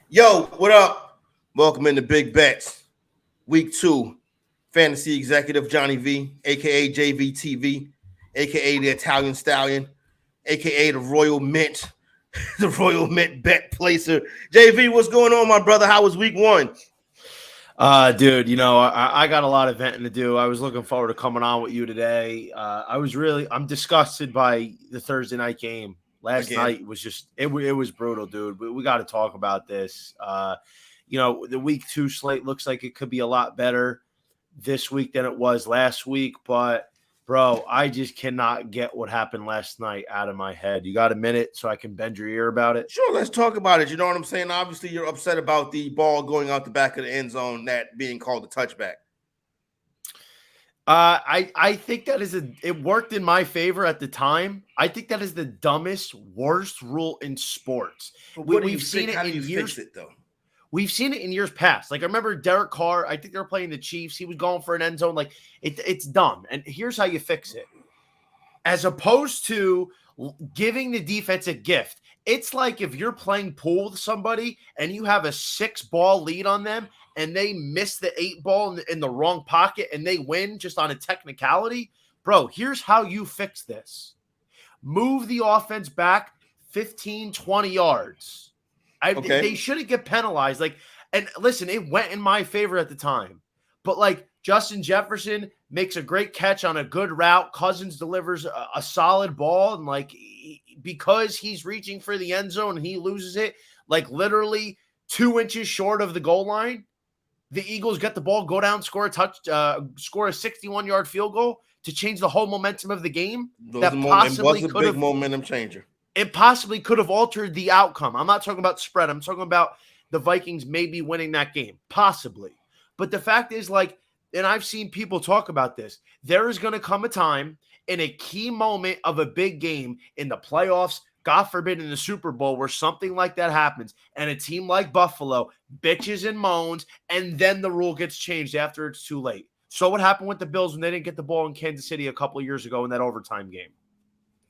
Yo, what up? Welcome into Big Bets, Week 2. Fantasy Executive Johnny V, aka JVTV, aka the Italian Stallion, aka the Royal Mint, the Royal Mint Bet Placer. JV, what's going on, my brother? How was Week 1? Dude, I got a lot of venting to do. I was looking forward to coming on with you today. I'm disgusted by the Thursday night game. Last Again. night was just, it was brutal, dude. We got to talk about this. The week 2 slate looks like it could be a lot better this week than it was last week. But, bro, I just cannot get what happened last night out of my head. You got a minute so I can bend your ear about it? Sure, let's talk about it. You know what I'm saying? Obviously, you're upset about the ball going out the back of the end zone, that being called a touchback. I think it worked in my favor at the time. I think that is the dumbest, worst rule in sports. We've seen it in years. Fix it, though? We've seen it in years past. Like I remember Derek Carr. I think they were playing the Chiefs. He was going for an end zone. Like it's dumb. And here's how you fix it. As opposed to giving the defense a gift. It's like if you're playing pool with somebody and you have a 6-ball lead on them and they miss the 8-ball in the wrong pocket and they win just on a technicality. Bro, here's how you fix this. Move the offense back 15, 20 yards. Okay. They shouldn't get penalized. And listen, it went in my favor at the time. But Justin Jefferson makes a great catch on a good route. Cousins delivers a solid ball. And because he's reaching for the end zone and he loses it, literally 2 inches short of the goal line, the Eagles get the ball, go down, score a 61-yard field goal to change the whole momentum of the game. That was a big momentum changer. It possibly could have altered the outcome. I'm not talking about spread. I'm talking about the Vikings maybe winning that game. Possibly. But the fact is, and I've seen people talk about this, there is going to come a time in a key moment of a big game in the playoffs, God forbid in the Super Bowl, where something like that happens and a team like Buffalo bitches and moans, and then the rule gets changed after it's too late. So what happened with the Bills when they didn't get the ball in Kansas City a couple of years ago in that overtime game?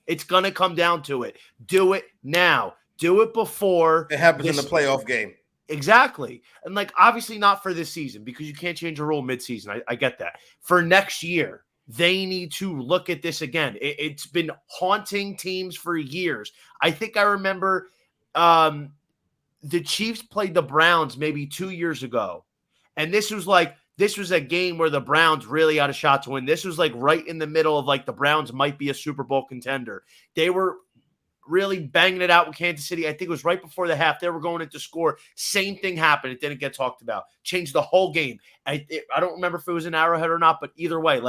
It's going to come down to it. Do it now. Do it before. It happens in the playoff game. Exactly. And obviously not for this season because you can't change a rule midseason. I get that. For next year, they need to look at this again. It's been haunting teams for years. I think I remember the Chiefs played the Browns maybe 2 years ago. And this was a game where the Browns really had a shot to win. This was right in the middle of the Browns might be a Super Bowl contender. They were really banging it out with Kansas City. I think it was right before the half. They were going in to score. Same thing happened. It didn't get talked about. Changed the whole game. I don't remember if it was an Arrowhead or not, but either way,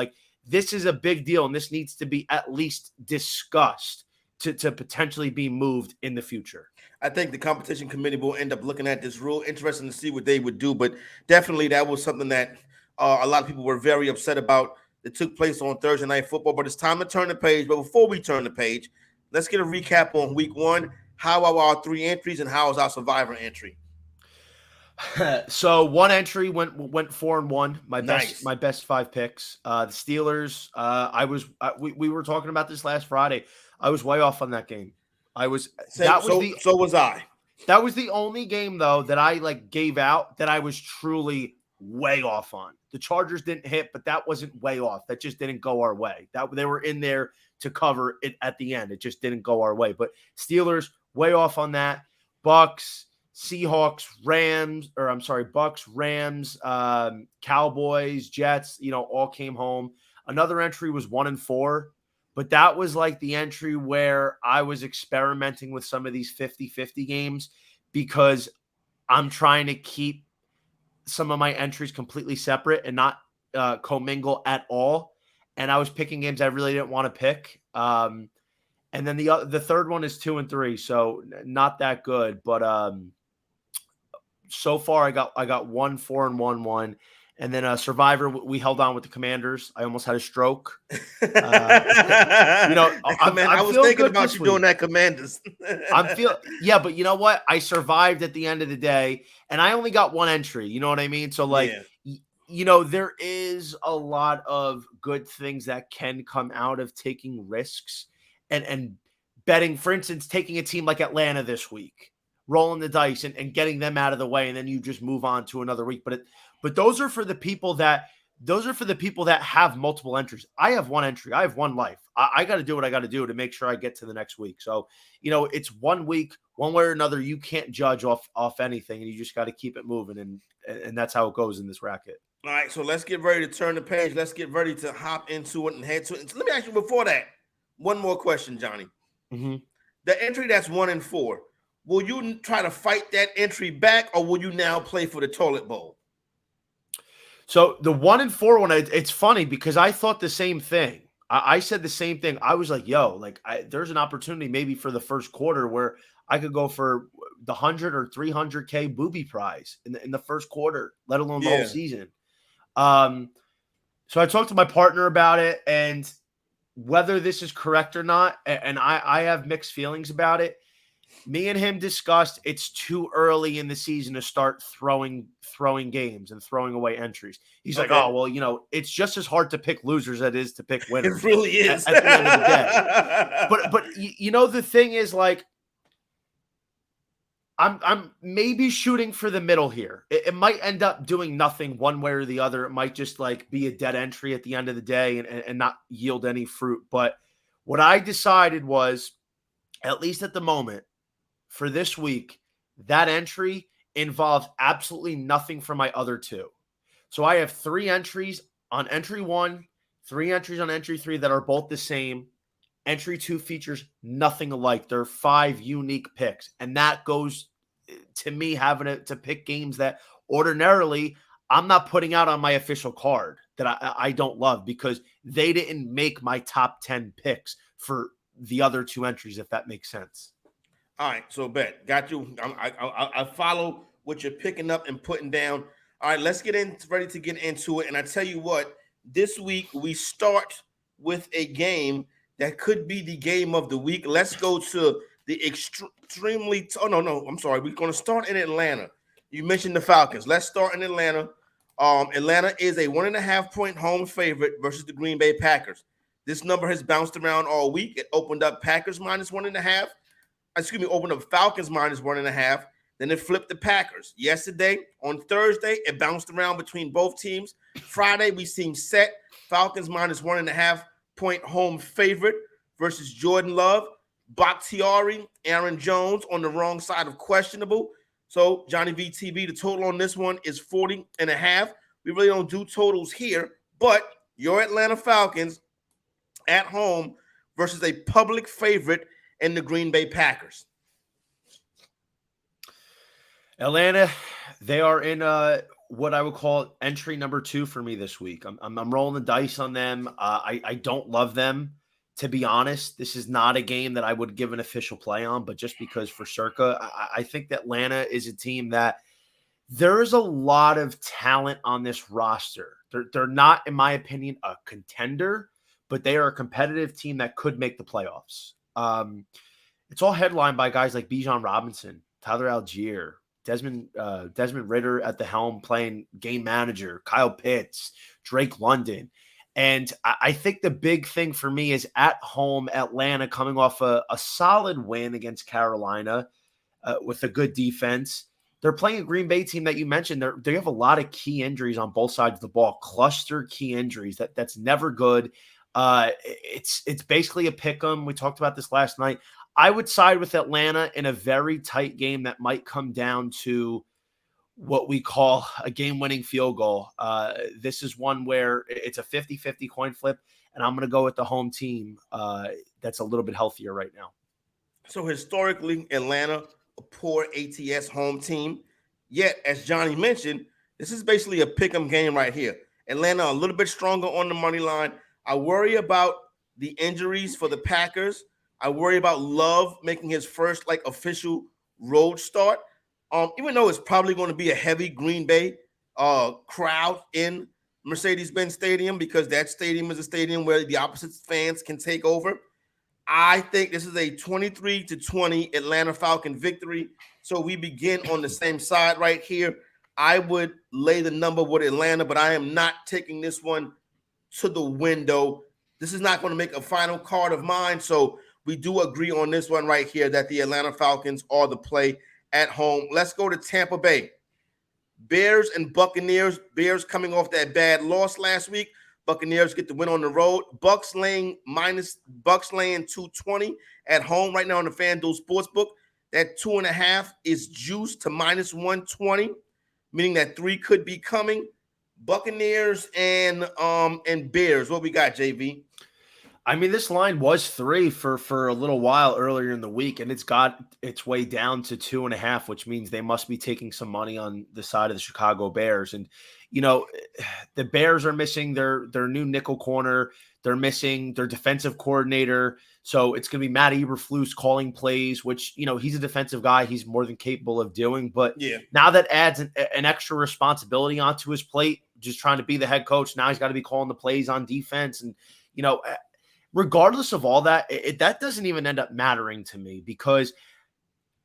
this is a big deal, and this needs to be at least discussed to potentially be moved in the future. I think the competition committee will end up looking at this rule. Interesting to see what they would do, but definitely that was something that a lot of people were very upset about. That took place on Thursday Night Football, but it's time to turn the page. But before we turn the page, let's get a recap on Week 1. How are our 3 entries, and how is our survivor entry? So one entry went 4-1. Nice. My best 5 picks. The Steelers. We were talking about this last Friday. I was way off on that game. So was I. That was the only game though that I gave out that I was truly way off on. The Chargers didn't hit, but that wasn't way off. That just didn't go our way. That they were in there to cover it at the end. It just didn't go our way. But Steelers way off on that. Bucs, Seahawks, Bucs, Rams, Cowboys, Jets, all came home. Another entry was 1-4, but that was the entry where I was experimenting with some of these 50-50 games because I'm trying to keep some of my entries completely separate and not commingle at all. And I was picking games I really didn't want to pick. And then the third one is 2-3, so not that good, but so far, I got 1-4-1-1, and then Survivor. We held on with the Commanders. I almost had a stroke. I was thinking about you doing that, Commanders. but you know what? I survived at the end of the day, and I only got one entry. You know what I mean? So there is a lot of good things that can come out of taking risks and betting. For instance, taking a team like Atlanta this week. rolling the dice and getting them out of the way, and then you just move on to another week. But those are for the people that have multiple entries. I have one entry. I have one life. I got to do what I got to do to make sure I get to the next week. So, it's 1 week, one way or another. You can't judge off anything, and you just got to keep it moving. And that's how it goes in this racket. All right, so let's get ready to turn the page. Let's get ready to hop into it and head to it. So let me ask you before that, one more question, Johnny. Mm-hmm. The entry that's 1-4, will you try to fight that entry back, or will you now play for the toilet bowl? So the 1-4 one, it's funny because I thought the same thing. I said the same thing. I was like, there's an opportunity maybe for the first quarter where I could go for the 100 or 300K booby prize in the first quarter, let alone the whole season. So I talked to my partner about it, and whether this is correct or not, and I have mixed feelings about it. Me and him discussed it's too early in the season to start throwing games and throwing away entries. He's like, oh, well, it's just as hard to pick losers as it is to pick winners. It really is. At the end of the day. But the thing is, like, I'm maybe shooting for the middle here. It might end up doing nothing one way or the other. It might just like be a dead entry at the end of the day and not yield any fruit. But what I decided was, at least at the moment, for this week, that entry involves absolutely nothing from my other two. So I have 3 entries on entry 1, 3 entries on entry 3 that are both the same. Entry 2 features nothing alike. There are 5 unique picks. And that goes to me having to pick games that ordinarily I'm not putting out on my official card that I don't love because they didn't make my top 10 picks for the other 2 entries, if that makes sense. All right, so bet got you. I follow what you're picking up and putting down. All right, let's ready to get into it. And I tell you what, this week we start with a game that could be the game of the week. Let's go to the extremely. I'm sorry. We're going to start in Atlanta. You mentioned the Falcons. Let's start in Atlanta. Atlanta is a 1.5-point home favorite versus the Green Bay Packers. This number has bounced around all week. It opened up Packers -1.5. Opened up Falcons -1.5. Then it flipped the Packers. Yesterday, on Thursday, it bounced around between both teams. Friday, we seem set. Falcons -1.5-point home favorite versus Jordan Love. Bakhtiari, Aaron Jones on the wrong side of questionable. So, Johnny V TV, the total on this one is 40.5. We really don't do totals here, but your Atlanta Falcons at home versus a public favorite in the Green Bay Packers. Atlanta, they are in what I would call entry number 2 for me this week. I'm rolling the dice on them. I don't love them, to be honest. This is not a game that I would give an official play on, but just because for Circa, I think that Atlanta is a team that there is a lot of talent on this roster. They're not, in my opinion, a contender, but they are a competitive team that could make the playoffs. It's all headlined by guys like Bijan Robinson, Tyler Algier, Desmond Ridder at the helm playing game manager, Kyle Pitts, Drake London. And I think the big thing for me is at home, Atlanta coming off a solid win against Carolina with a good defense. They're playing a Green Bay team that you mentioned. They have a lot of key injuries on both sides of the ball, cluster key injuries. That's never good. It's basically a pick 'em. We talked about this last night. I would side with Atlanta in a very tight game that might come down to what we call a game-winning field goal. This is one where it's a 50-50 coin flip, and I'm going to go with the home team that's a little bit healthier right now. So historically, Atlanta, a poor ATS home team. Yet, as Johnny mentioned, this is basically a pick-em game right here. Atlanta a little bit stronger on the money line. I worry about the injuries for the Packers. I worry about Love making his first official road start. Even though it's probably going to be a heavy Green Bay crowd in Mercedes-Benz Stadium because that stadium is a stadium where the opposite fans can take over. I think this is a 23-20 Atlanta Falcon victory. So we begin on the same side right here. I would lay the number with Atlanta, but I am not taking this one to the window. This is not going to make a final card of mine. So we do agree on this one right here that the Atlanta Falcons are the play at home. Let's go to Tampa Bay. Bears and Buccaneers. Bears coming off that bad loss last week. Buccaneers get the win on the road. Bucs laying 220 at home right now on the FanDuel Sportsbook. That 2.5 is juiced to -120, meaning that 3 could be coming. Buccaneers and Bears. What we got, JV? I mean, this line was 3 for a little while earlier in the week, and it's got its way down to 2.5, which means they must be taking some money on the side of the Chicago Bears. And, you know, the Bears are missing their new nickel corner. They're missing their defensive coordinator. So it's going to be Matt Eberflus calling plays, which, you know, he's a defensive guy. He's more than capable of doing. But now that adds an extra responsibility onto his plate, just trying to be the head coach. Now he's got to be calling the plays on defense. And, you know, regardless of all that, that doesn't even end up mattering to me, because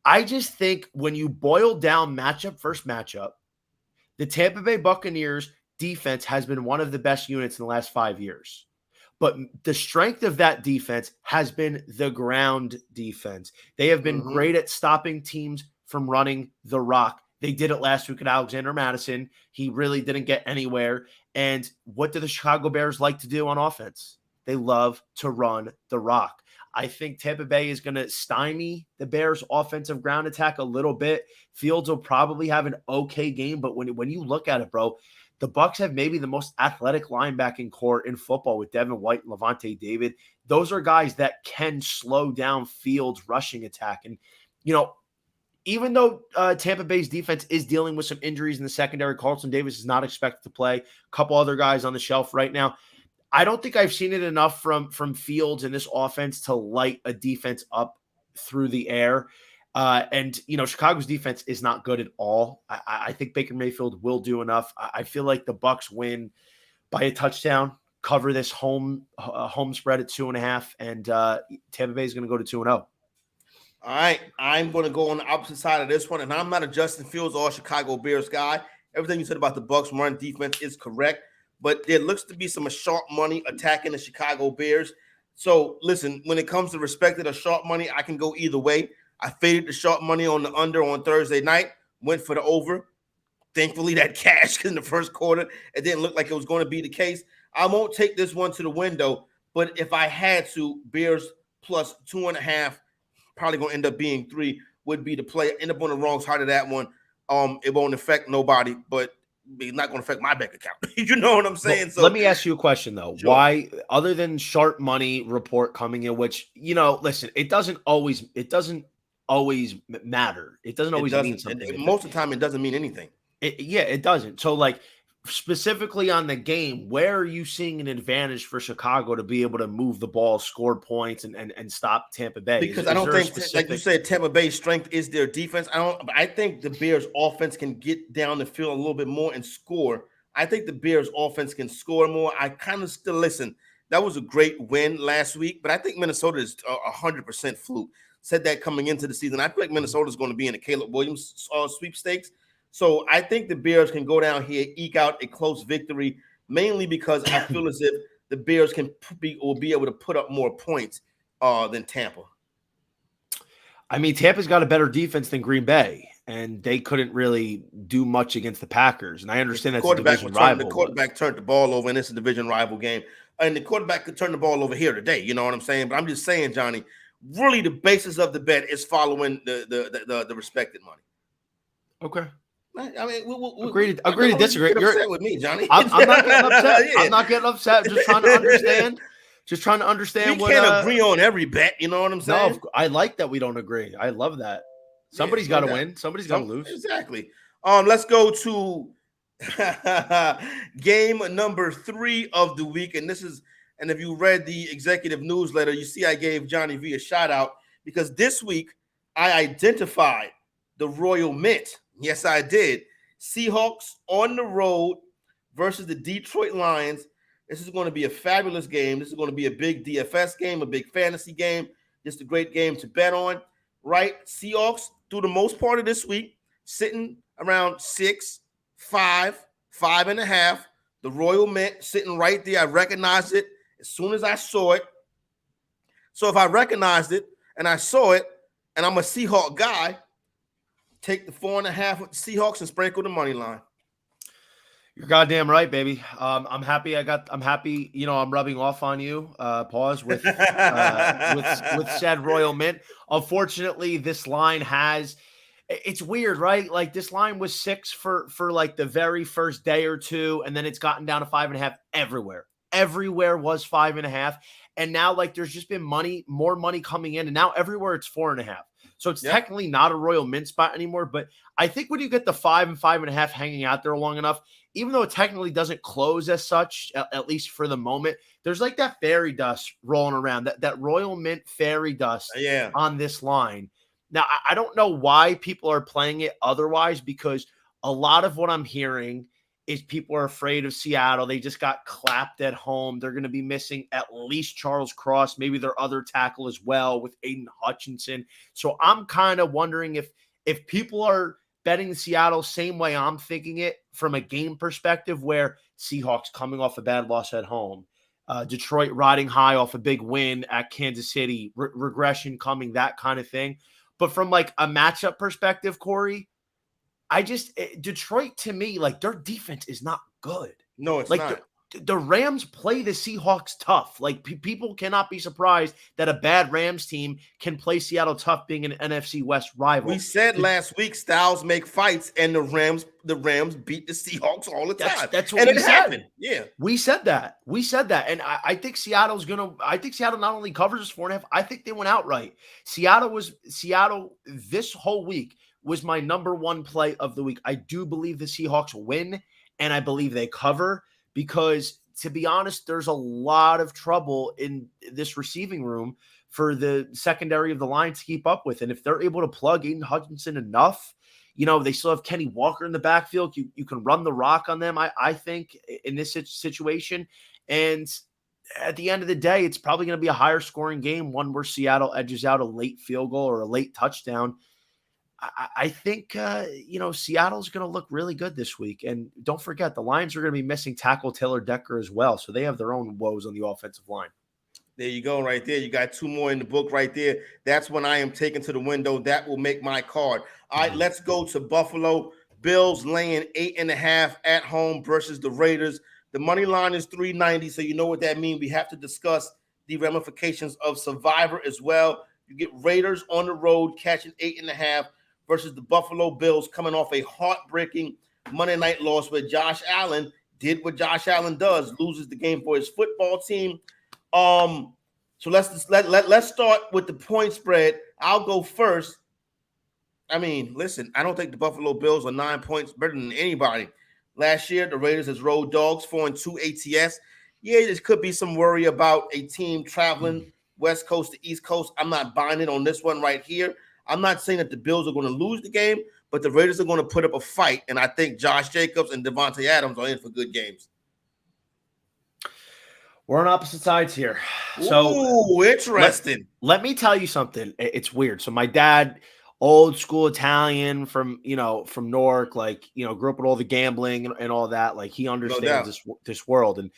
I just think when you boil down matchup versus matchup, the Tampa Bay Buccaneers defense has been one of the best units in the last 5 years. But the strength of that defense has been the ground defense. They have been great at stopping teams from running the rock. They did it last week at Alexander Madison. He really didn't get anywhere. And what do the Chicago Bears like to do on offense? They love to run the rock. I think Tampa Bay is going to stymie the Bears' offensive ground attack a little bit. Fields will probably have an okay game, but when you look at it, bro, the Bucs have maybe the most athletic linebacking core in football with Devin White and Levante David. Those are guys that can slow down Fields' rushing attack. And, you know, even though Tampa Bay's defense is dealing with some injuries in the secondary, Carlton Davis is not expected to play. A couple other guys on the shelf right now. I don't think I've seen it enough from Fields in this offense to light a defense up through the air. And, you know, Chicago's defense is not good at all. I think Baker Mayfield will do enough. I feel like the Bucs win by a touchdown, cover this home spread at 2.5, and Tampa Bay is going to go to 2-0. All right, I'm going to go on the opposite side of this one, and I'm not a Justin Fields or Chicago Bears guy. Everything you said about the Bucs run defense is correct, but there looks to be some sharp money attacking the Chicago Bears. So, listen, when it comes to respected or sharp money, I can go either way. I faded the sharp money on the under on Thursday night, went for the over. Thankfully, that cashed in the first quarter. It didn't look like it was going to be the case. I won't take this one to the window, but if I had to, Bears plus 2.5, probably going to end up being 3, would be the play. End up on the wrong side of that one. It won't affect nobody, but it's not going to affect my bank account. You know what I'm saying? Well, so let me ask you a question, though. Sure. Why, other than sharp money report coming in, which, you know, listen, it doesn't always matter. It doesn't always mean something. Most of the time, it doesn't mean anything. It doesn't. So, like, specifically on the game, where are you seeing an advantage for Chicago to be able to move the ball, score points, and stop Tampa Bay? Because I don't think, like you said, Tampa Bay's strength is their defense. I think the Bears' offense can get down the field a little bit more and score. I think the Bears' offense can score more. I kind of still listen. That was a great win last week, but I think Minnesota is 100% fluke. Said that coming into the season. I feel like Minnesota is going to be in the Caleb Williams sweepstakes. So I think the Bears can go down here, eke out a close victory, mainly because I feel as if the Bears will be able to put up more points than Tampa. I mean, Tampa's got a better defense than Green Bay, and they couldn't really do much against the Packers. And I understand that's a division rival. The quarterback turned the ball over, and it's a division rival game. And the quarterback could turn the ball over here today. You know what I'm saying? But I'm just saying, Johnny, really the basis of the bet is following the respected money. Okay. I mean, we'll agree to disagree. You're upset with me, Johnny. I'm not getting upset. Yeah. I'm not getting upset. Just trying to understand. Just trying to understand. We can't agree on every bet. You know what I'm saying? No, I like that we don't agree. I love that. Somebody's got to win. Somebody's got to lose. Exactly. Let's go to game number 3 of the week, and this is. And if you read the executive newsletter, you see I gave Johnny V a shout out because this week I identified the Royal Mint. Yes, I did. Seahawks on the road versus the Detroit Lions. This is going to be a fabulous game. This is going to be a big DFS game, a big fantasy game. Just a great game to bet on, right? Seahawks, through the most part of this week, sitting around 6, 5, 5.5. The Royal Mint sitting right there. I recognized it as soon as I saw it. So if I recognized it and I saw it and I'm a Seahawk guy, take the 4.5 with the Seahawks and sprinkle the money line. You're goddamn right, baby. I'm happy. I'm happy. I'm rubbing off on you. Pause with said Royal Mint. Unfortunately, this line has. It's weird, right? Like this line was 6 for like the very first day or two, and then it's gotten down to 5.5 everywhere. Everywhere was 5.5, and now like there's just been more money coming in, and now everywhere it's 4.5. So it's technically not a Royal Mint spot anymore. But I think when you get the 5 and 5.5 hanging out there long enough, even though it technically doesn't close as such, at least for the moment, there's like that fairy dust rolling around, that Royal Mint fairy dust on this line. Now, I don't know why people are playing it otherwise, because a lot of what I'm hearing is people are afraid of Seattle. They just got clapped at home. They're going to be missing at least Charles Cross, maybe their other tackle as well with Aiden Hutchinson. So I'm kind of wondering if people are betting Seattle same way I'm thinking it from a game perspective, where Seahawks coming off a bad loss at home, Detroit riding high off a big win at Kansas City, regression coming, that kind of thing. But from like a matchup perspective, Corey, Detroit to me, like their defense is not good. No, it's like not. The Rams play the Seahawks tough. Like people cannot be surprised that a bad Rams team can play Seattle tough, being an NFC West rival. We said last week styles make fights, and the Rams beat the Seahawks all the time. That's what we said. Happened. Yeah, we said that. And I think Seattle not only covers this 4.5. I think they went outright. Seattle this whole week was my number one play of the week. I do believe the Seahawks win, and I believe they cover, because to be honest, there's a lot of trouble in this receiving room for the secondary of the line to keep up with. And if they're able to plug Aiden Hutchinson enough, they still have Kenny Walker in the backfield. You can run the rock on them, I think, in this situation. And at the end of the day, it's probably going to be a higher scoring game, one where Seattle edges out a late field goal or a late touchdown. I think, Seattle's going to look really good this week. And don't forget, the Lions are going to be missing tackle Taylor Decker as well. So they have their own woes on the offensive line. There you go right there. You got 2 more in the book right there. That's when I am taken to the window. That will make my card. All right, let's go to Buffalo. Bills laying 8.5 at home versus the Raiders. The money line is 390, so you know what that means. We have to discuss the ramifications of Survivor as well. You get Raiders on the road catching 8.5 versus the Buffalo Bills, coming off a heartbreaking Monday night loss where Josh Allen did what Josh Allen does, loses the game for his football team. So let's start with the point spread. I'll go first. I mean, listen, I don't think the Buffalo Bills are 9 points better than anybody. Last year, the Raiders as road dogs, 4-2 ATS. Yeah, there could be some worry about a team traveling West Coast to East Coast. I'm not buying it on this one right here. I'm not saying that the Bills are going to lose the game, but the Raiders are going to put up a fight, and I think Josh Jacobs and Devontae Adams are in for good games. We're on opposite sides here. So interesting. Let me tell you something. It's weird. So my dad, old school Italian from Newark, like, grew up with all the gambling and all that. Like, he understands this world. And,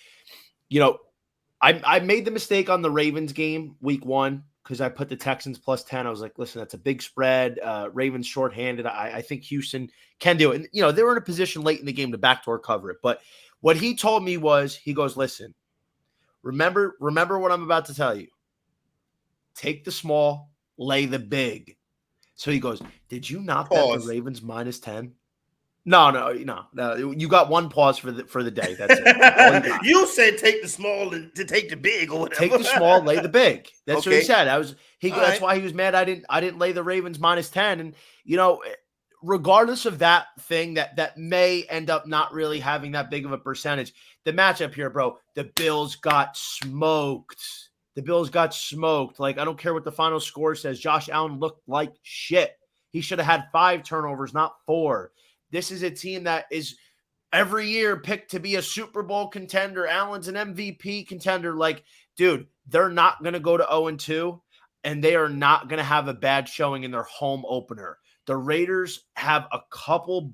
I made the mistake on the Ravens game week 1, because I put the Texans plus 10. I was like, listen, that's a big spread. Ravens shorthanded. I think Houston can do it. And, they were in a position late in the game to backdoor cover it. But what he told me was, he goes, listen, remember what I'm about to tell you. Take the small, lay the big. So he goes, did you not bet the Ravens minus 10? No. You got 1 pause for the day. That's it. You said take the small to take the big, or whatever. Take the small, lay the big. That's what he said. That's right. Why he was mad. I didn't lay the Ravens minus 10. And regardless of that thing that may end up not really having that big of a percentage, the matchup here, bro, the Bills got smoked. Like, I don't care what the final score says. Josh Allen looked like shit. He should have had 5 turnovers, not 4. This is a team that is every year picked to be a Super Bowl contender. Allen's an MVP contender. Like, dude, they're not going to go to 0-2, and they are not going to have a bad showing in their home opener. The Raiders have a couple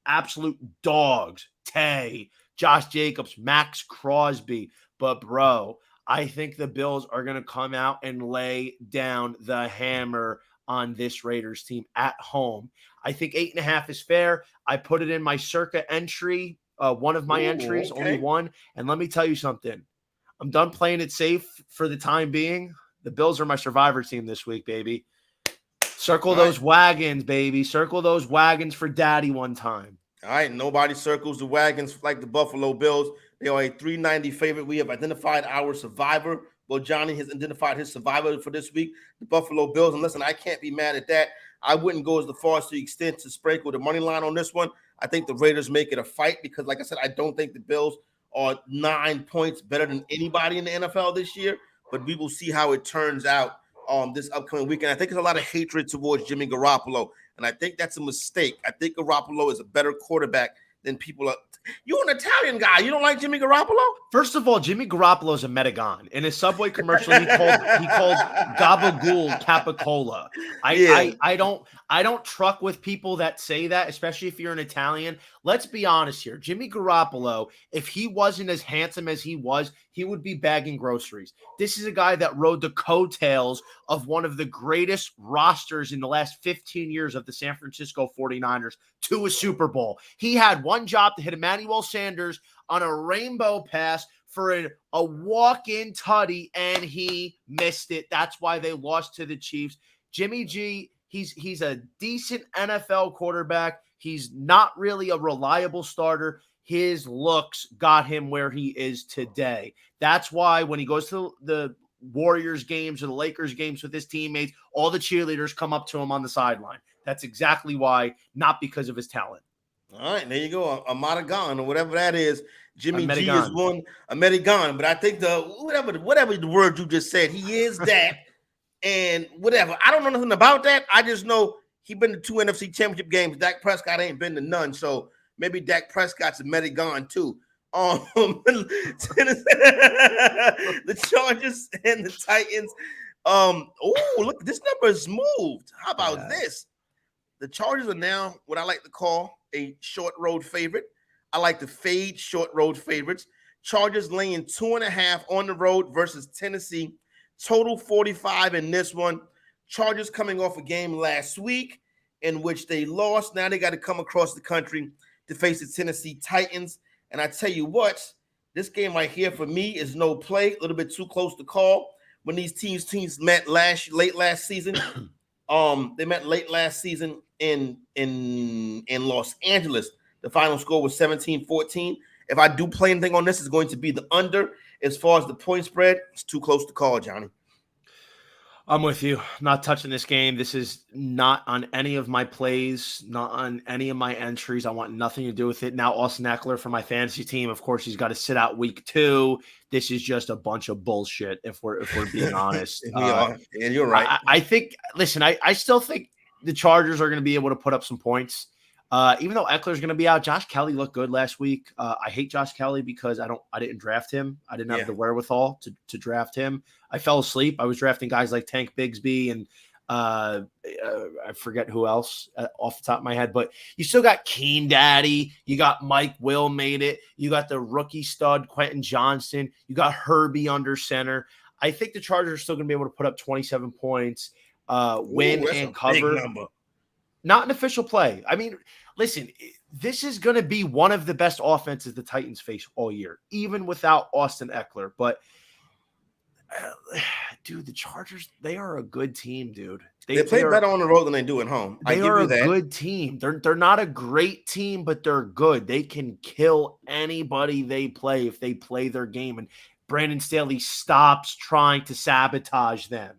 absolute dogs. Tay, Josh Jacobs, Max Crosby. But, bro, I think the Bills are going to come out and lay down the hammer on this Raiders team at home. I think 8.5 is fair. I put it in my circa entry, one of my entries, only one. And let me tell you something. I'm done playing it safe for the time being. The Bills are my survivor team this week, baby. Circle those wagons, baby. Circle those wagons for daddy one time. All right. Nobody circles the wagons like the Buffalo Bills. They are a 390 favorite. We have identified our survivor. Well, Johnny has identified his survivor for this week, the Buffalo Bills. And listen, I can't be mad at that. I wouldn't go as far as the extent to sprinkle the money line on this one. I think the Raiders make it a fight because, like I said, I don't think the Bills are 9 points better than anybody in the NFL this year. But we will see how it turns out this upcoming weekend. I think there's a lot of hatred towards Jimmy Garoppolo, and I think that's a mistake. I think Garoppolo is a better quarterback than people are. You're an Italian guy. You don't like Jimmy Garoppolo? First of all, Jimmy Garoppolo is a Metagon. In his Subway commercial, he called Gabagool Capicola. I don't truck with people that say that, especially if you're an Italian. Let's be honest here. Jimmy Garoppolo, if he wasn't as handsome as he was, he would be bagging groceries. This is a guy that rode the coattails of one of the greatest rosters in the last 15 years of the San Francisco 49ers to a Super Bowl. He had one job to hit Emmanuel Sanders on a rainbow pass for a walk-in tutty, and he missed it. That's why they lost to the Chiefs. Jimmy G, he's a decent NFL quarterback. He's not really a reliable starter. His looks got him where he is today. That's why when he goes to the Warriors games or the Lakers games with his teammates, all the cheerleaders come up to him on the sideline. That's exactly why, not because of his talent. All right, there you go. A Matagon or whatever that is. Jimmy G is one, a Metagon. But I think whatever the word you just said, he is that. And whatever. I don't know nothing about that. I just know he been to 2 NFC championship games. Dak Prescott ain't been to none. So maybe Dak Prescott's a Metagon too. The Chargers and the Titans. Look, this number is moved. How about this? The Chargers are now what I like to call a short road favorite. I like to fade short road favorites. Chargers laying 2.5 on the road versus Tennessee. Total 45 in this one. Chargers coming off a game last week in which they lost. Now they got to come across the country to face the Tennessee Titans. And I tell you what, this game right here for me is no play. A little bit too close to call. When these teams met late last season, they met late last season in Los Angeles. The final score was 17-14. If I do play anything on this, it's going to be the under. As far as the point spread, it's too close to call, Johnny. I'm with you. Not touching this game. This is not on any of my plays, not on any of my entries. I want nothing to do with it. Now, Austin Eckler for my fantasy team, of course, he's got to sit out week 2. This is just a bunch of bullshit, if we're being honest. And you're right. I think, listen, I still think the Chargers are going to be able to put up some points. Even though Eckler's going to be out, Josh Kelly looked good last week. I hate Josh Kelly because I didn't draft him. I didn't have the wherewithal to draft him. I fell asleep. I was drafting guys like Tank Bigsby and I forget who else off the top of my head, but you still got Keen Daddy. You got Mike Will made it. You got the rookie stud Quentin Johnston. You got Herbie under center. I think the Chargers are still going to be able to put up 27 points, win and cover. Not an official play. I mean, listen, this is going to be one of the best offenses the Titans face all year, even without Austin Eckler. But, dude, the Chargers, they are a good team, dude. They play better on the road than they do at home. They are a good team. They're not a great team, but they're good. They can kill anybody they play if they play their game. And Brandon Staley stops trying to sabotage them.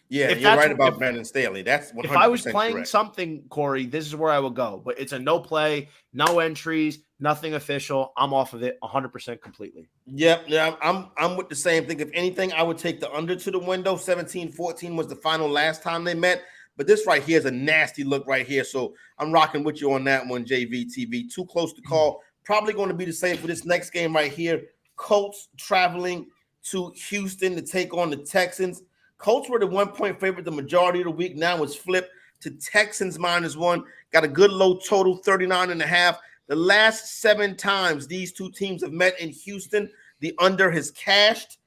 Yeah, you're right about Brandon Staley. That's 100% if I was playing correct. something, Corey, this is where I would go. But it's a no play, no entries, nothing official. I'm off of it 100% completely. Yep, yeah, I'm with the same thing. If anything, I would take the under to the window. 17-14 was the final last time they met. But this right here is a nasty look right here. So I'm rocking with you on that one, JVTV. Too close to call. Probably going to be the same for this next game right here. Colts traveling to Houston to take on the Texans. Colts were the 1-point favorite the majority of the week. Now it's flipped to Texans -1. Got a good low total, 39.5. The last 7 times these two teams have met in Houston, the under has cashed.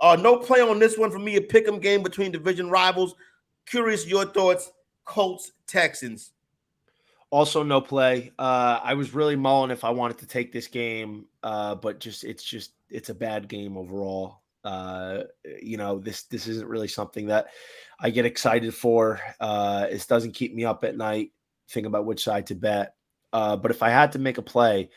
No play on this one for me, a pick'em game between division rivals. Curious your thoughts, Colts, Texans. Also, no play. I was really mulling if I wanted to take this game, but it's a bad game overall. This isn't really something that I get excited for. This doesn't keep me up at night thinking about which side to bet. But if I had to make a play,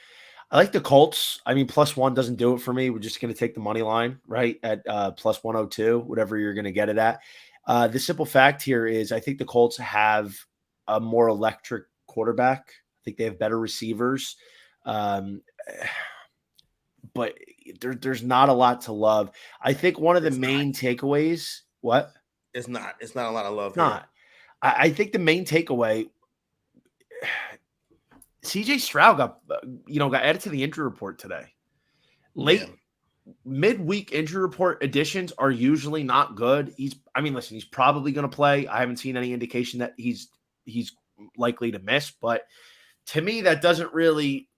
I like the Colts. I mean, +1 doesn't do it for me. We're just going to take the money line, right, at +102, whatever you're going to get it at. The simple fact here is I think the Colts have a more electric quarterback. I think they have better receivers. But there's not a lot to love. I think one of the main takeaways, what? It's not a lot of love here. I think the main takeaway, CJ Stroud got added to the injury report today. Midweek injury report additions are usually not good. He's probably going to play. I haven't seen any indication that he's likely to miss, but to me, that doesn't really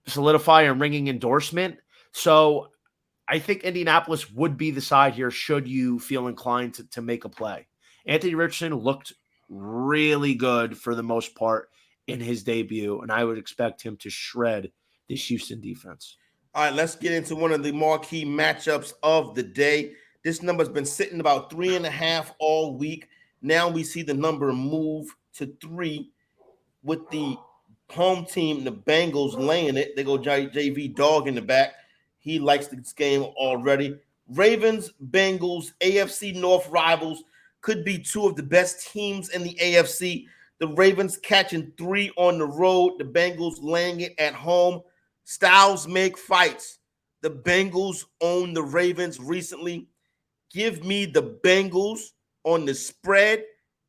solidify a ringing endorsement. So I think Indianapolis would be the side here should you feel inclined to make a play. Anthony Richardson looked really good for the most part in his debut, and I would expect him to shred this Houston defense. All right, let's get into one of the marquee matchups of the day. This number's been sitting about 3.5 all week. Now we see the number move to 3 with the home team, the Bengals, laying it. They go JV Dog in the back. He likes this game already. Ravens, Bengals, AFC North rivals could be 2 of the best teams in the AFC. The Ravens catching 3 on the road. The Bengals laying it at home. Styles make fights. The Bengals own the Ravens recently. Give me the Bengals on the spread.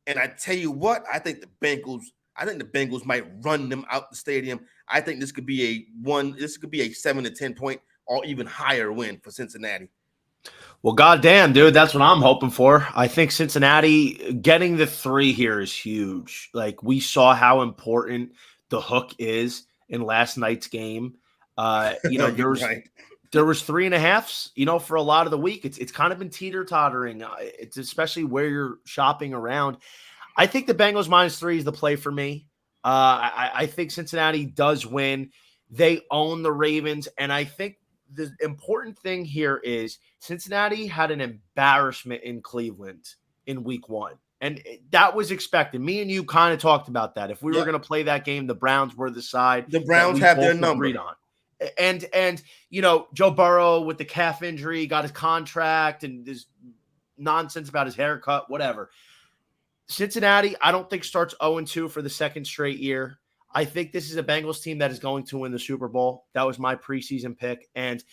And I tell you what, I think the Bengals might run them out the stadium. I think this could be a 7 to 10 point or even higher win for Cincinnati. Well, goddamn, dude, that's what I'm hoping for. I think Cincinnati getting the 3 here is huge. Like, we saw how important the hook is in last night's game. There was 3.5s, for a lot of the week. It's kind of been teeter-tottering. It's especially where you're shopping around. I think the Bengals -3 is the play for me. I think Cincinnati does win. They own the Ravens, and I think the important thing here is Cincinnati had an embarrassment in Cleveland in week 1. And that was expected. Me and you kind of talked about that. If we were going to play that game, the Browns were the side. The Browns have their number. On. And Joe Burrow with the calf injury, got his contract, and there's nonsense about his haircut, whatever. Cincinnati, I don't think starts 0-2 for the second straight year. I think this is a Bengals team that is going to win the Super Bowl. That was my preseason pick. And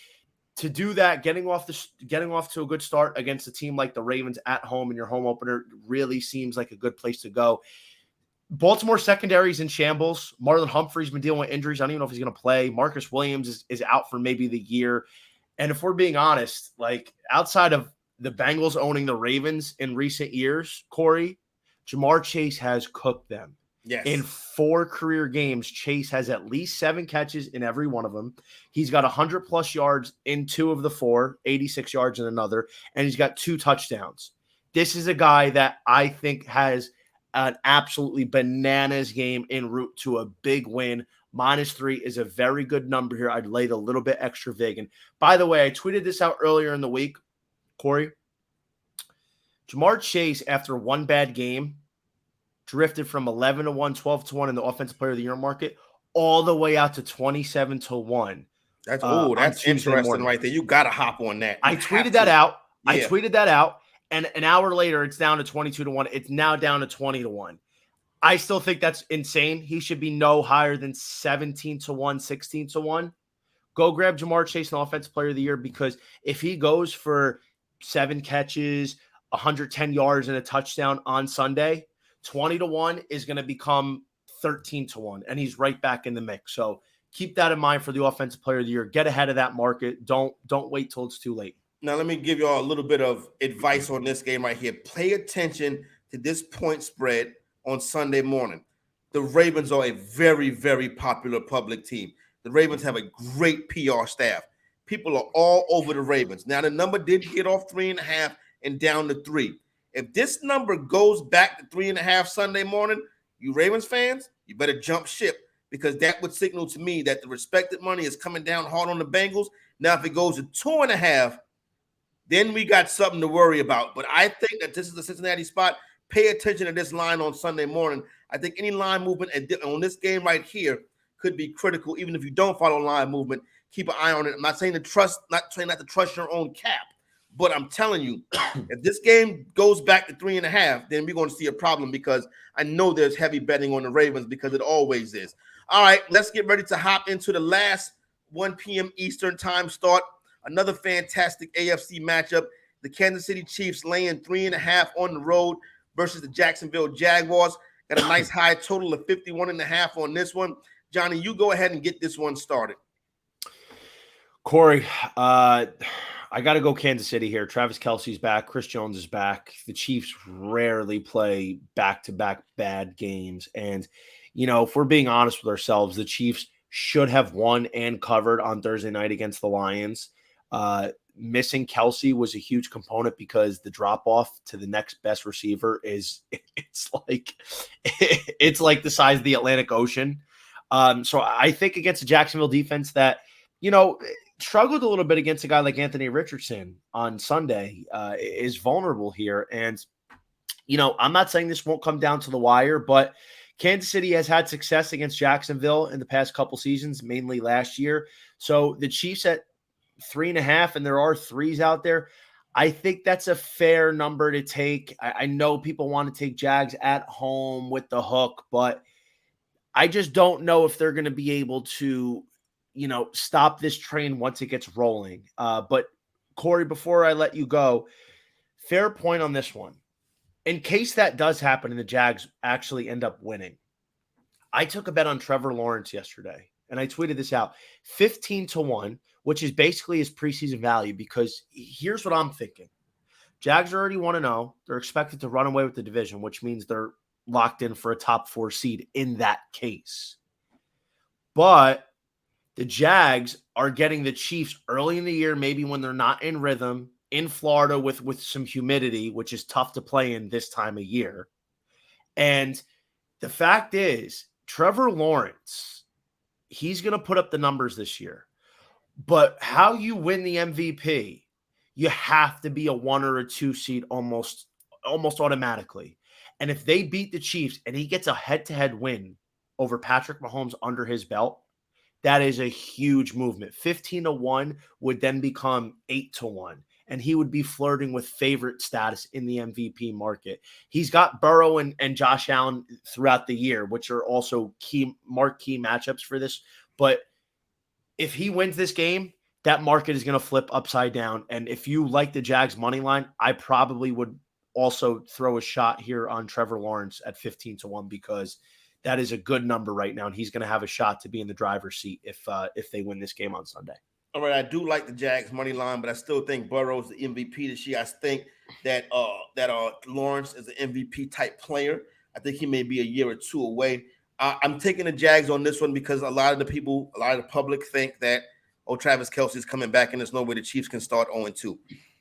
to do that, getting off to a good start against a team like the Ravens at home in your home opener really seems like a good place to go. Baltimore secondary's in shambles. Marlon Humphrey's been dealing with injuries. I don't even know if he's going to play. Marcus Williams is out for maybe the year. And if we're being honest, like outside of the Bengals owning the Ravens in recent years, Corey, Jamar Chase has cooked them. Yes. In 4 career games, Chase has at least 7 catches in every one of them. He's got 100-plus yards in 2 of the 4, 86 yards in another, and he's got 2 touchdowns. This is a guy that I think has an absolutely bananas game en route to a big win. -3 is a very good number here. I'd lay it a little bit extra vig. And by the way, I tweeted this out earlier in the week, Corey. Jamar Chase, after one bad game, drifted from 11-1, 12-1 in the offensive player of the year market all the way out to 27-1. That's interesting right there. You got to hop on that. I tweeted that out. Yeah. I tweeted that out. And an hour later, it's down to 22-1. It's now down to 20-1. I still think that's insane. He should be no higher than 17-1, 16-1. Go grab Jamar Chase, an offensive player of the year, because if he goes for 7 catches, 110 yards, and a touchdown on Sunday, 20-1 is going to become 13-1, and he's right back in the mix. So keep that in mind for the offensive player of the year. Get ahead of that market. Don't wait till it's too late. Now, let me give you all a little bit of advice on this game right here. Pay attention to this point spread on Sunday morning. The Ravens are a very, very popular public team. The Ravens have a great PR staff. People are all over the Ravens. Now, the number did get off 3.5 and down to 3. If this number goes back to 3.5 Sunday morning, you Ravens fans, you better jump ship, because that would signal to me that the respected money is coming down hard on the Bengals. Now, if it goes to 2.5, then we got something to worry about. But I think that this is the Cincinnati spot. Pay attention to this line on Sunday morning. I think any line movement on this game right here could be critical. Even if you don't follow line movement, keep an eye on it. I'm not saying not to trust your own cap, but I'm telling you, if this game goes back to 3.5, then we're going to see a problem, because I know there's heavy betting on the Ravens, because it always is. All right, let's get ready to hop into the last 1 p.m. Eastern time start. Another fantastic AFC matchup. The Kansas City Chiefs laying 3.5 on the road versus the Jacksonville Jaguars. Got a nice high total of 51.5 on this one. Johnny, you go ahead and get this one started. Corey, I got to go Kansas City here. Travis Kelce's back. Chris Jones is back. The Chiefs rarely play back-to-back bad games. And, if we're being honest with ourselves, the Chiefs should have won and covered on Thursday night against the Lions. Missing Kelce was a huge component, because the drop-off to the next best receiver it's like the size of the Atlantic Ocean. So I think against the Jacksonville defense that, struggled a little bit against a guy like Anthony Richardson on Sunday, is vulnerable here. And, I'm not saying this won't come down to the wire, but Kansas City has had success against Jacksonville in the past couple seasons, mainly last year. So the Chiefs at 3.5, and there are 3s out there. I think that's a fair number to take. I know people want to take Jags at home with the hook, but I just don't know if they're going to be able to, stop this train once it gets rolling. But Corey, before I let you go, fair point on this one. In case that does happen and the Jags actually end up winning, I took a bet on Trevor Lawrence yesterday, and I tweeted this out, 15-1, which is basically his preseason value, because here's what I'm thinking. Jags are already 1-0. They're expected to run away with the division, which means they're locked in for a top 4 seed in that case. But the Jags are getting the Chiefs early in the year, maybe when they're not in rhythm, in Florida with some humidity, which is tough to play in this time of year. And the fact is, Trevor Lawrence, he's going to put up the numbers this year. But how you win the MVP, you have to be a 1 or a 2 seed almost automatically. And if they beat the Chiefs and he gets a head-to-head win over Patrick Mahomes under his belt, that is a huge movement. 15-1 would then become 8-1, and he would be flirting with favorite status in the MVP market. He's got Burrow and Josh Allen throughout the year, which are also marquee matchups for this. But if he wins this game, that market is going to flip upside down. And if you like the Jags money line, I probably would also throw a shot here on Trevor Lawrence at 15-1, because that is a good number right now, and he's going to have a shot to be in the driver's seat if they win this game on Sunday. All right, I do like the Jags money line, but I still think Burrow's the MVP this year. I think that Lawrence is an MVP type player. I think he may be a year or 2 away. I'm taking the Jags on this one, because a lot of the public think that, Travis Kelce is coming back, and there's no way the Chiefs can start 0-2.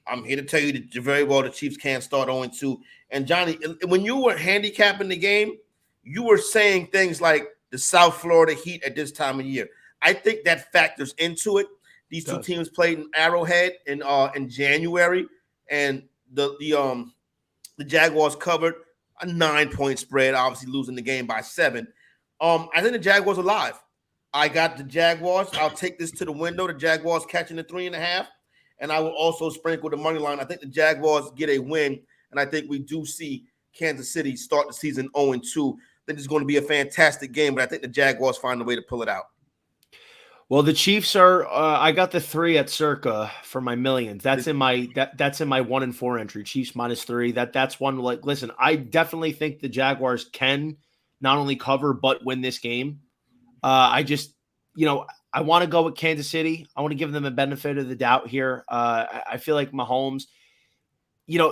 I'm here to tell you that very well the Chiefs can't start 0-2. And Johnny, when you were handicapping the game, you were saying things like the South Florida Heat at this time of year. I think that factors into it. These two teams played in Arrowhead in January, and the Jaguars covered a 9-point spread, obviously losing the game by 7. I think the Jaguars are live. I got the Jaguars. I'll take this to the window. The Jaguars catching the 3.5, and I will also sprinkle the money line. I think the Jaguars get a win, and I think we do see Kansas City start the season 0-2. I think it's going to be a fantastic game, but I think the Jaguars find a way to pull it out. Well, the Chiefs are. I got the 3 at circa for my millions. That's in my 1-4 entry. Chiefs -3. That's one. Like, listen, I definitely think the Jaguars can not only cover but win this game. I just, I want to go with Kansas City. I want to give them a benefit of the doubt here. I feel like Mahomes.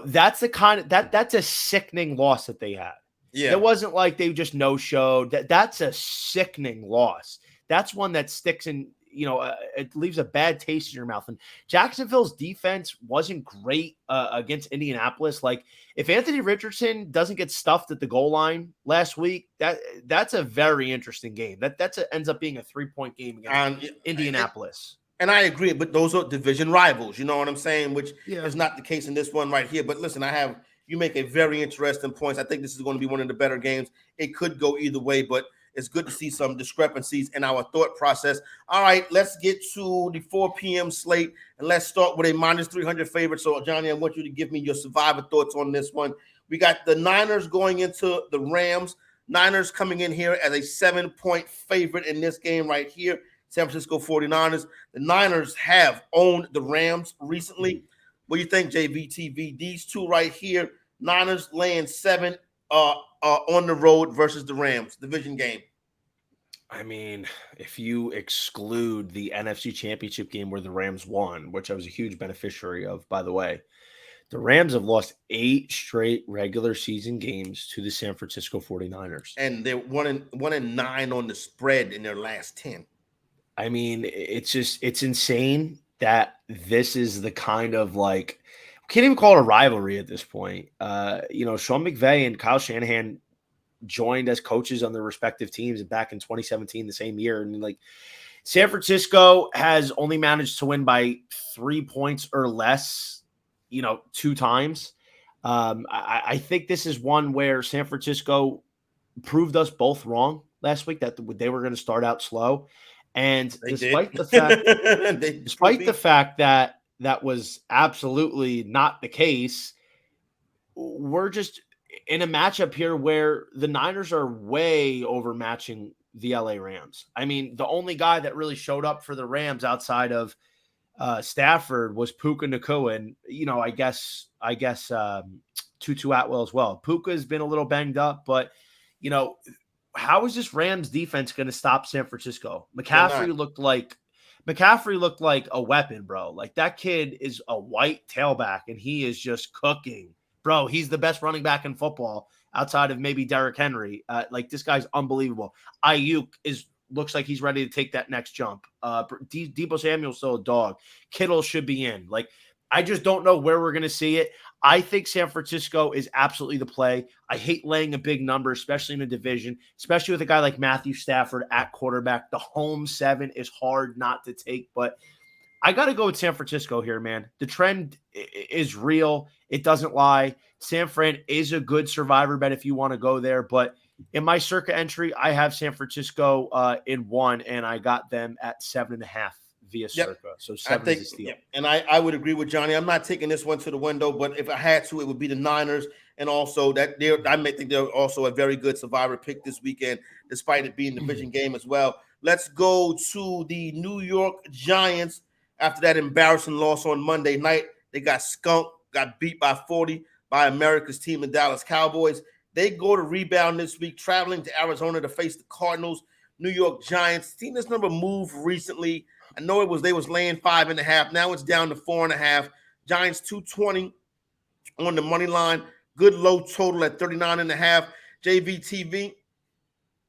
That's the kind of that's a sickening loss that they had. Yeah, it wasn't like they just no-showed. That's a sickening loss. That's one that sticks in it leaves a bad taste in your mouth. And Jacksonville's defense wasn't great against Indianapolis. Like, if Anthony Richardson doesn't get stuffed at the goal line last week, that's a very interesting game. That ends up being a 3-point game against Indianapolis. And I agree, but those are division rivals. You know what I'm saying? Which is not the case in this one right here. But listen, you make a very interesting point. I think this is going to be one of the better games. It could go either way, but it's good to see some discrepancies in our thought process. All right, let's get to the 4 p.m. slate, and let's start with a minus 300 favorite. So, Johnny, I want you to give me your survivor thoughts on this one. We got the Niners going into the Rams. Niners coming in here as a 7-point favorite in this game right here. San Francisco 49ers. The Niners have owned the Rams recently. What do you think, JVTV? These two right here, Niners laying 7 on the road versus the Rams, division game. I mean, if you exclude the NFC Championship game where the Rams won, which I was a huge beneficiary of, by the way, the Rams have lost 8 straight regular season games to the San Francisco 49ers. And they're 1-9 on the spread in their last 10. I mean, it's insane that this is the kind of, like, can't even call it a rivalry at this point. Sean McVay and Kyle Shanahan joined as coaches on their respective teams back in 2017, the same year. And like, San Francisco has only managed to win by 3 points or less, 2 times. I think this is one where San Francisco proved us both wrong last week that they were going to start out slow. And despite the fact that was absolutely not the case, we're just in a matchup here where the Niners are way overmatching the LA Rams. I mean, the only guy that really showed up for the Rams outside of Stafford was Puka Nacua, and I guess Tutu Atwell as well. Puka has been a little banged up, but how is this Rams defense going to stop San Francisco? McCaffrey looked like a weapon, bro. Like, that kid is a white tailback, and he is just cooking, bro. He's the best running back in football outside of maybe Derrick Henry. This guy's unbelievable. Ayuk looks like he's ready to take that next jump. Deebo Samuel's still a dog. Kittle should be in. Like, I just don't know where we're going to see it. I think San Francisco is absolutely the play. I hate laying a big number, especially in a division, especially with a guy like Matthew Stafford at quarterback. The home 7 is hard not to take, but I got to go with San Francisco here, man. The trend is real. It doesn't lie. San Fran is a good survivor bet if you want to go there, but in my circa entry, I have San Francisco in 1, and I got them at 7.5. Via circa. So 7 is a steal. Yep. And I would agree with Johnny. I'm not taking this one to the window, but if I had to, it would be the Niners. And also I may think they're also a very good survivor pick this weekend, despite it being a division game as well. Let's go to the New York Giants. After that embarrassing loss on Monday night, they got skunked, got beat by 40 by America's team, the Dallas Cowboys. They go to rebound this week, traveling to Arizona to face the Cardinals. New York Giants. Seen this number move recently. I know they was laying 5.5. Now it's down to 4.5. Giants 220 on the money line. Good low total at 39.5. JVTV.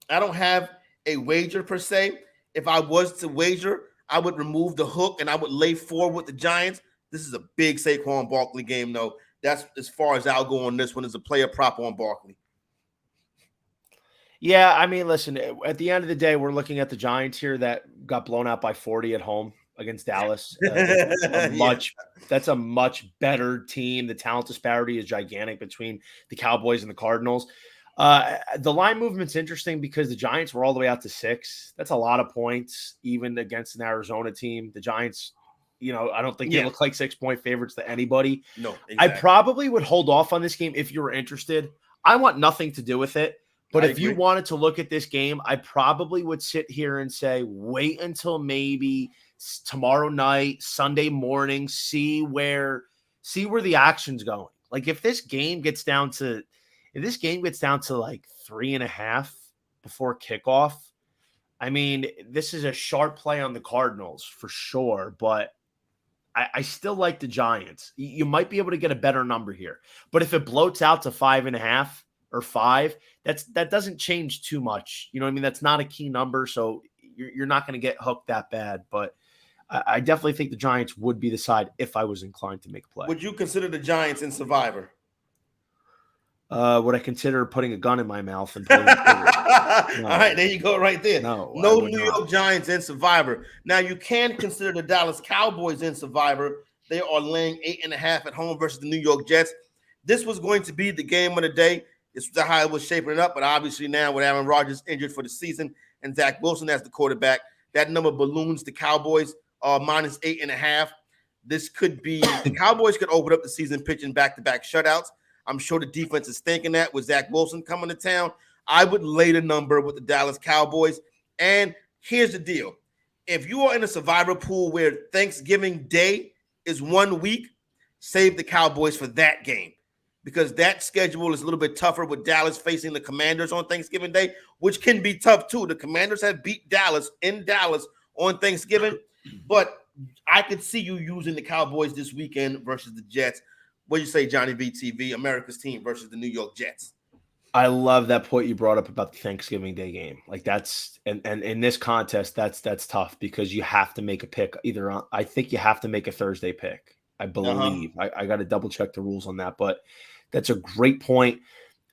I don't have a wager per se. If I was to wager, I would remove the hook and I would lay 4 with the Giants. This is a big Saquon Barkley game, though. That's as far as I'll go on this one, as a player prop on Barkley. Yeah, I mean, listen, at the end of the day, we're looking at the Giants here that got blown out by 40 at home against Dallas. That's a much better team. The talent disparity is gigantic between the Cowboys and the Cardinals. The line movement's interesting because the Giants were all the way out to 6. That's a lot of points, even against an Arizona team. The Giants, I don't think they look like 6-point favorites to anybody. No, exactly. I probably would hold off on this game if you were interested. I want nothing to do with it. But if you wanted to look at this game, I probably would sit here and say, wait until maybe tomorrow night, Sunday morning, see where the action's going. Like, if this game gets down to like 3.5 before kickoff, I mean, this is a sharp play on the Cardinals for sure, but I still like the Giants. You might be able to get a better number here. But if it bloats out to 5.5 or 5, that doesn't change too much. You know what I mean? That's not a key number, so you're not going to get hooked that bad. But I definitely think the Giants would be the side if I was inclined to make a play. Would you consider the Giants in Survivor? Would I consider putting a gun in my mouth and pulling the trigger? No. All right, there you go, right there. No New York Giants in Survivor. Now you can consider the Dallas Cowboys in Survivor. They are laying 8.5 at home versus the New York Jets. This was going to be the game of the day. This was how it was shaping up, but obviously now with Aaron Rodgers injured for the season and Zach Wilson as the quarterback, that number balloons the Cowboys minus 8.5. This could be the Cowboys could open up the season pitching back-to-back shutouts. I'm sure the defense is thinking that with Zach Wilson coming to town. I would lay the number with the Dallas Cowboys. And here's the deal. If you are in a survivor pool where Thanksgiving Day is 1 week, save the Cowboys for that game because that schedule is a little bit tougher with Dallas facing the Commanders on Thanksgiving Day, which can be tough too. The Commanders have beat Dallas in Dallas on Thanksgiving, but I could see you using the Cowboys this weekend versus the Jets. What do you say, Johnny V TV, America's team versus the New York Jets? I love that point you brought up about the Thanksgiving Day game. Like that's and in this contest, that's tough because you have to make a pick either on. I think you have to make a Thursday pick. I believe I got to double check the rules on that, but that's a great point.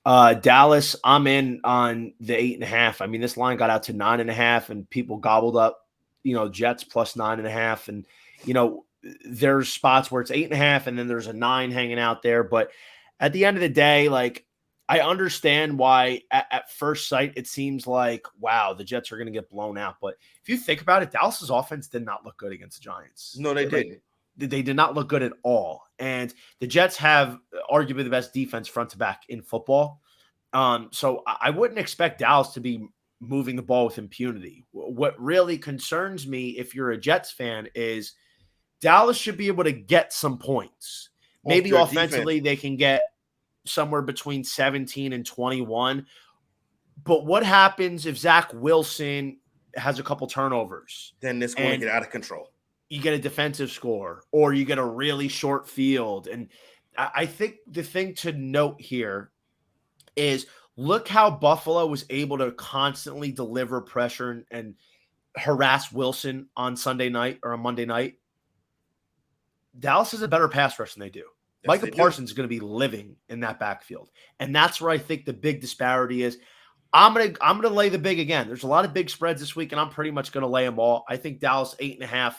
Dallas, I'm in on the 8.5. I mean, this line got out to 9.5, and people gobbled up, Jets plus 9.5, and there's spots where it's 8.5, and then there's a 9 hanging out there. But at the end of the day, like I understand why at first sight it seems like, wow, the Jets are going to get blown out. But if you think about it, Dallas's offense did not look good against the Giants. No, they didn't. They did not look good at all. And the Jets have arguably the best defense front to back in football. So I wouldn't expect Dallas to be moving the ball with impunity. What really concerns me, if you're a Jets fan, is Dallas should be able to get some points. Maybe offensively defense. They can get somewhere between 17 and 21. But what happens if Zach Wilson has a couple turnovers? Then this going to get out of control. You get a defensive score or you get a really short field. And I think the thing to note here is look how Buffalo was able to constantly deliver pressure and harass Wilson on Sunday night or on Monday night. Dallas is a better pass rush than they do. Yes, Micah Parsons is going to be living in that backfield. And that's where I think the big disparity is. I'm gonna lay the big again. There's a lot of big spreads this week, and I'm pretty much going to lay them all. I think Dallas 8.5.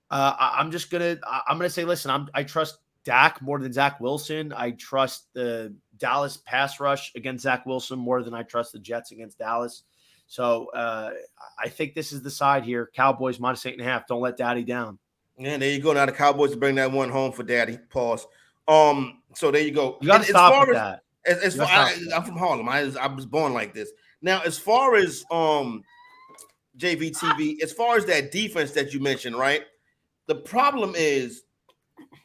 I'm gonna say, listen, I trust Dak more than Zach Wilson. I trust the Dallas pass rush against Zach Wilson more than I trust the Jets against Dallas. So I think this is the side here. Cowboys minus 8.5. Don't let Daddy down. Yeah, there you go. Now the Cowboys to bring that one home for Daddy. Pause. So there you go. You got to stop with that. I'm from Harlem. I was born like this. Now, as far as JVTV, as far as that defense that you mentioned, right? The problem is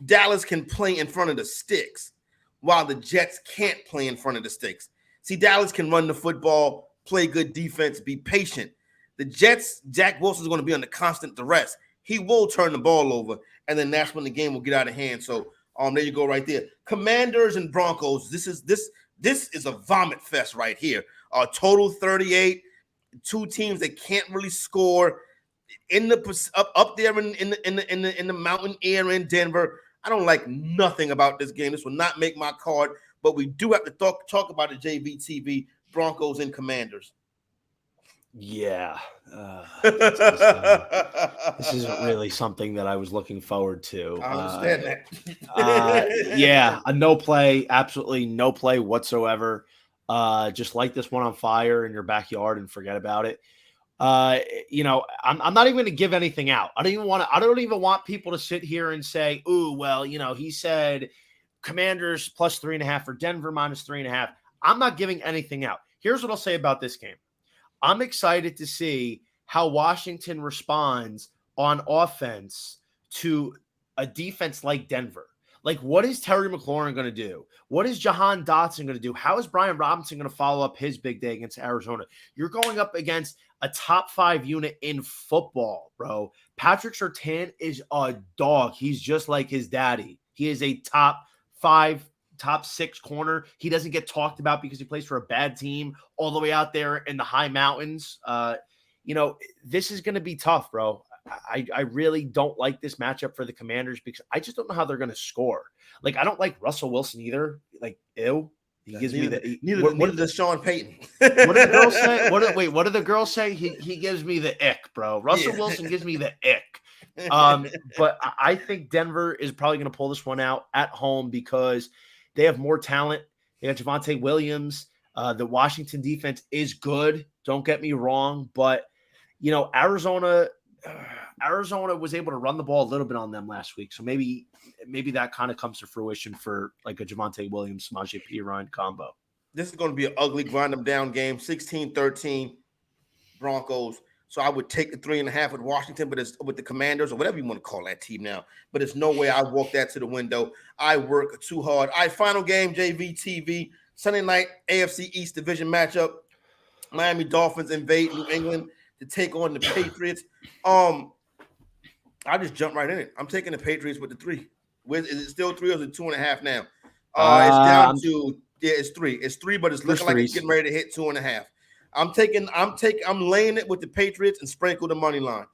Dallas can play in front of the sticks while the Jets can't play in front of the sticks. See, Dallas can run the football, play good defense, be patient. The Jets, Zach Wilson's going to be under constant duress. He will turn the ball over, and then that's when the game will get out of hand. So there you go right there. Commanders and Broncos, this is a vomit fest right here. Total 38, two teams that can't really score. In the up there in the mountain air in Denver. I don't like nothing about this game. This will not make my card, but we do have to talk about the JVTV Broncos and Commanders. Yeah. This isn't really something that I was looking forward to. I understand that. Yeah, a no play, absolutely no play whatsoever. Just light this one on fire in your backyard and forget about it. I'm not even going to give anything out. I don't even want people to sit here and say, ooh, well, he said Commanders plus 3.5 or Denver minus 3.5. I'm not giving anything out. Here's what I'll say about this game. I'm excited to see how Washington responds on offense to a defense like Denver. Like, what is Terry McLaurin going to do? What is Jahan Dotson going to do? How is Brian Robinson going to follow up his big day against Arizona? You're going up against a top 5 unit in football, bro. Patrick Surtain is a dog. He's just like his daddy. He is a top 5, top 6 corner. He doesn't get talked about because he plays for a bad team all the way out there in the high mountains. this is going to be tough, bro. I really don't like this matchup for the Commanders because I just don't know how they're going to score. Like, I don't like Russell Wilson either. Like, ew. He gives me the neither does Sean Payton. What do the girls say? What do the girls say? He gives me the ick, bro. Russell Wilson gives me the ick. But I think Denver is probably going to pull this one out at home because they have more talent. They got Javonte Williams. The Washington defense is good. Don't get me wrong, but Arizona was able to run the ball a little bit on them last week. So maybe that kind of comes to fruition for like a Javonte Williams, Samaje Perine combo. This is going to be an ugly grind them down game, 16-13 Broncos. So I would take the 3.5 with Washington, but it's with the Commanders or whatever you want to call that team now. But there's no way I walk that to the window. I work too hard. All right, final game, JV TV, Sunday night AFC East division matchup. Miami Dolphins invade New England to take on the Patriots. I just jumped right in it. I'm taking the Patriots with the 3. Is it still 3 or is it 2.5 now? It's down to it's 3. It's 3, but it's looking like it's getting ready to hit 2.5. I'm laying it with the Patriots and sprinkle the money line.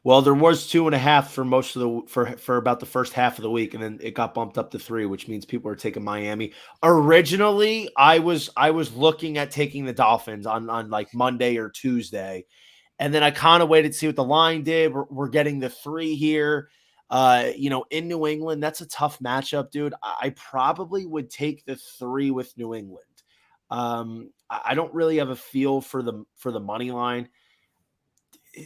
Well, there was 2.5 for most of the for about the first half of the week, and then it got bumped up to 3, which means people are taking Miami. Originally, I was looking at taking the Dolphins on like Monday or Tuesday, and then I kind of waited to see what the line did. We're getting the 3 here. In New England, that's a tough matchup, dude. I probably would take the 3 with New England. I don't really have a feel for the money line.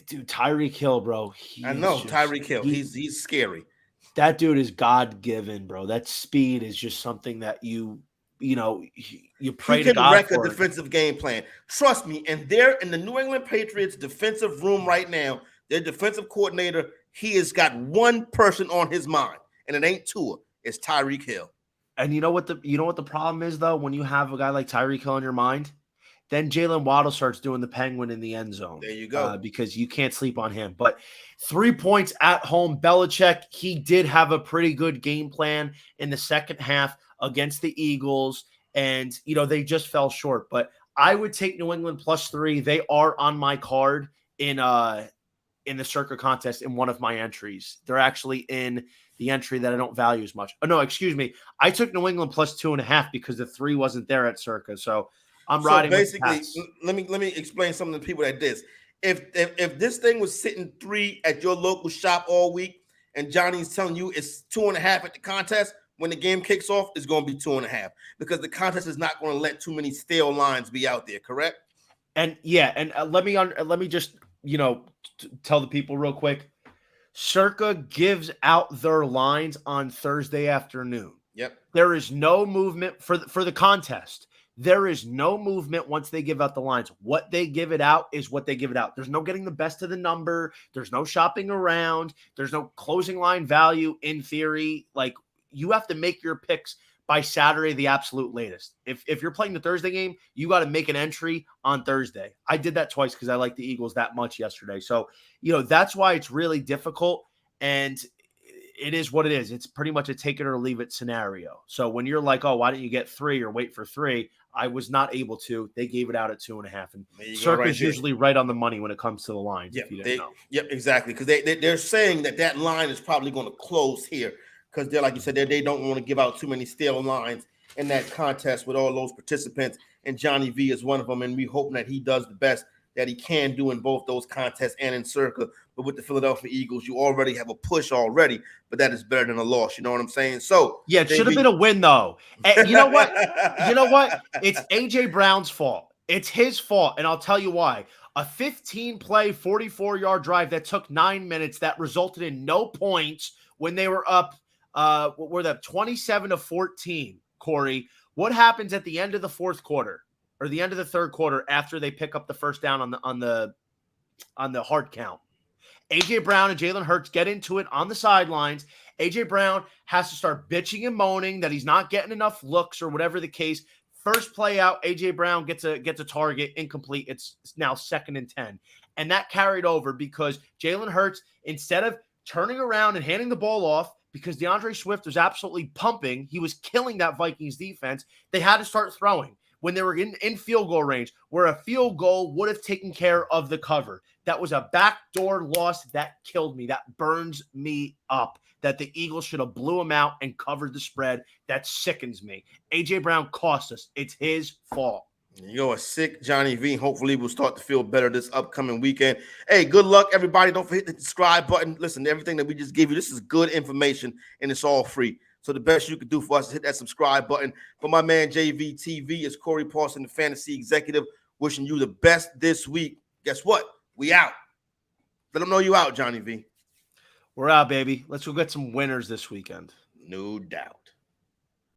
Dude, Tyreek Hill, bro. I know Tyreek Hill. He's scary. That dude is God-given, bro. That speed is just something that you pray to God for. He can wreck a defensive game plan. Trust me, and they're in the New England Patriots defensive room right now. Their defensive coordinator, he has got one person on his mind, and it ain't Tua. It's Tyreek Hill. And you know what the problem is, though? When you have a guy like Tyreek Hill in your mind, then Jalen Waddle starts doing the penguin in the end zone. There you go. Because you can't sleep on him. But 3 points at home. Belichick, he did have a pretty good game plan in the second half against the Eagles. And, they just fell short. But I would take New England plus 3. They are on my card in the Circa contest in one of my entries. They're actually in the entry that I don't value as much. Oh, no, excuse me. I took New England plus 2.5 because the 3 wasn't there at Circa. So I'm riding. So basically, let me explain something to people that this. If this thing was sitting 3 at your local shop all week, and Johnny's telling you it's 2.5 at the contest, when the game kicks off, it's going to be 2.5 because the contest is not going to let too many stale lines be out there. Correct? And let me just tell the people real quick. Circa gives out their lines on Thursday afternoon. Yep. There is no movement for the contest. There is no movement once they give out the lines. What they give it out is what they give it out. There's no getting the best of the number. There's no shopping around. There's no closing line value in theory. Like, you have to make your picks by Saturday, the absolute latest. If you're playing the Thursday game, you got to make an entry on Thursday. I did that twice because I like the Eagles that much yesterday. So, that's why it's really difficult. And it is what it is. It's pretty much a take it or leave it scenario. So when you're like, oh, why didn't you get 3 or wait for 3? I was not able to. They gave it out at 2.5. And Circa's usually right on the money when it comes to the lines. Yep, if you didn't know. Yep, exactly. Because they're saying that line is probably going to close here because they're, like you said, they don't want to give out too many stale lines in that contest with all those participants. And Johnny V is one of them. And we hope that he does the best that he can do in both those contests and in Circa. But with the Philadelphia Eagles, you already have a push already, but that is better than a loss. You know what I'm saying? So yeah, it should have been a win, though. And you know what? It's A.J. Brown's fault. It's his fault, and I'll tell you why. A 15-play, 44-yard drive that took 9 minutes that resulted in no points when they were up, 27-14, Corey. What happens at the end of the fourth quarter or the end of the third quarter after they pick up the first down on the hard count? A.J. Brown and Jalen Hurts get into it on the sidelines. A.J. Brown has to start bitching and moaning that he's not getting enough looks or whatever the case. First play out, A.J. Brown gets a target, incomplete. It's now 2nd and 10. And that carried over because Jalen Hurts, instead of turning around and handing the ball off, because DeAndre Swift was absolutely pumping, he was killing that Vikings defense, they had to start throwing. when they were in field goal range, where a field goal would have taken care of the cover. That was a backdoor loss that killed me. That burns me up. That the Eagles should have blew him out and covered the spread. That sickens me. A.J. Brown cost us. It's his fault. You're a sick Johnny V. Hopefully we'll start to feel better this upcoming weekend. Hey, good luck, everybody. Don't forget the subscribe button. Listen, everything that we just gave you, this is good information, and it's all free. So the best you can do for us is hit that subscribe button. For my man JVTV, it's Corey Parson, the fantasy executive, wishing you the best this week. Guess what? We out. Let them know you out, Johnny V. We're out, baby. Let's go get some winners this weekend. No doubt.